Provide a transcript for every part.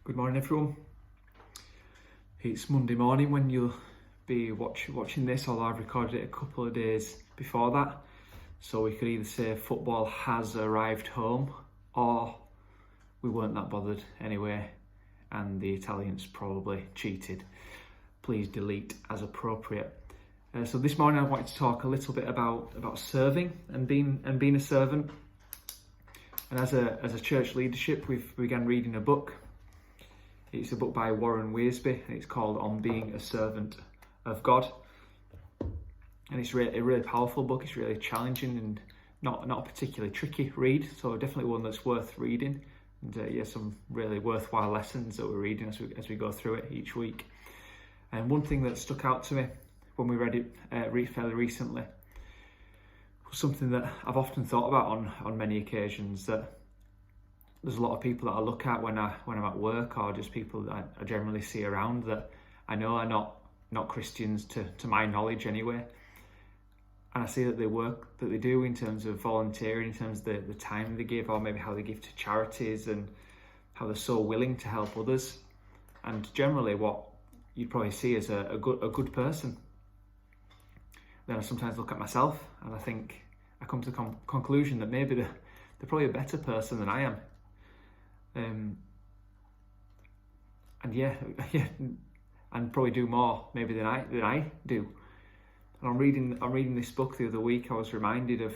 Good morning, everyone. It's Monday morning when you'll be watching this, although I've recorded it a couple of days before that. So we could either say football has arrived home, or we weren't that bothered anyway, and the Italians probably cheated. Please delete as appropriate. So this morning I wanted to talk a little bit about serving and being a servant. And as a church leadership, we've began reading a book. It's a book by Warren Wiersbe, and it's called On Being a Servant of God. And it's a really powerful book. It's really challenging and not a particularly tricky read, so definitely one that's worth reading. And some really worthwhile lessons that we're reading as we go through it each week. And one thing that stuck out to me when we read it fairly recently was something that I've often thought about on many occasions, that there's a lot of people that I look at when I'm at work, or just people that I generally see around that I know are not Christians to my knowledge anyway. And I see that the work that they do in terms of volunteering, in terms of the time they give, or maybe how they give to charities, and how they're so willing to help others. And generally what you'd probably see as a good person. Then I sometimes look at myself and I come to the conclusion that maybe they're probably a better person than I am. And probably do more maybe than I do. And I'm reading this book the other week. I was reminded of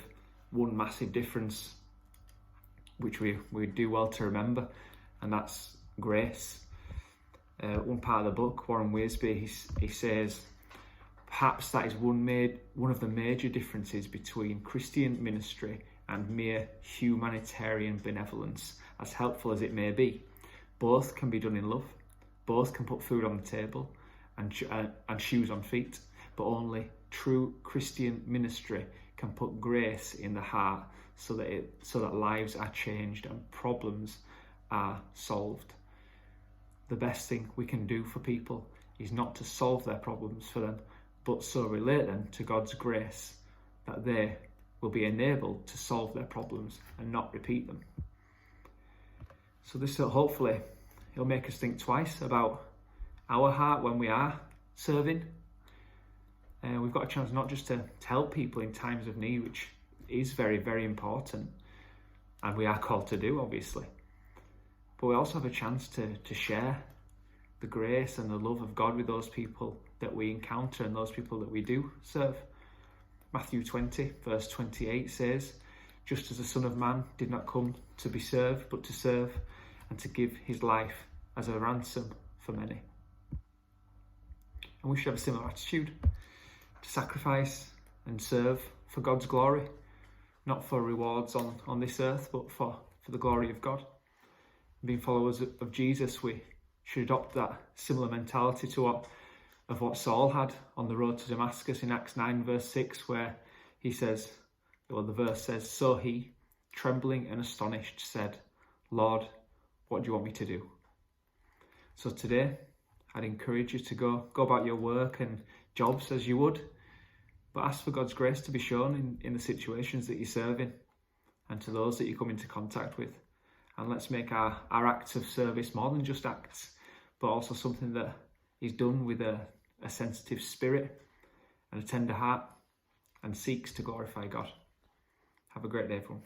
one massive difference, which we do well to remember, and that's grace. One part of the book, Warren Wiersbe, he says, perhaps that is one of the major differences between Christian ministry and mere humanitarian benevolence, as helpful as it may be. Both can be done in love. Both can put food on the table and shoes on feet. But only true Christian ministry can put grace in the heart, so that lives are changed and problems are solved. The best thing we can do for people is not to solve their problems for them, but so relate them to God's grace that they will be enabled to solve their problems and not repeat them. So this hopefully it'll make us think twice about our heart when we are serving. We've got a chance not just to help people in times of need, which is very, very important, and we are called to do, obviously, but we also have a chance to share the grace and the love of God with those people that we encounter and those people that we do serve. Matthew 20 verse 28 says, just as the Son of Man did not come to be served, but to serve and to give his life as a ransom for many. And we should have a similar attitude, to sacrifice and serve for God's glory, not for rewards on this earth, but for the glory of God. Being followers of Jesus, we should adopt that similar mentality of what Saul had on the road to Damascus in Acts 9 verse 6, where he says, the verse says, so he, trembling and astonished, said, Lord, what do you want me to do? So today, I'd encourage you to go about your work and jobs as you would, but ask for God's grace to be shown in the situations that you serve in and to those that you come into contact with. And let's make our acts of service more than just acts, but also something that is done with a sensitive spirit and a tender heart and seeks to glorify God. Have a great day, everyone.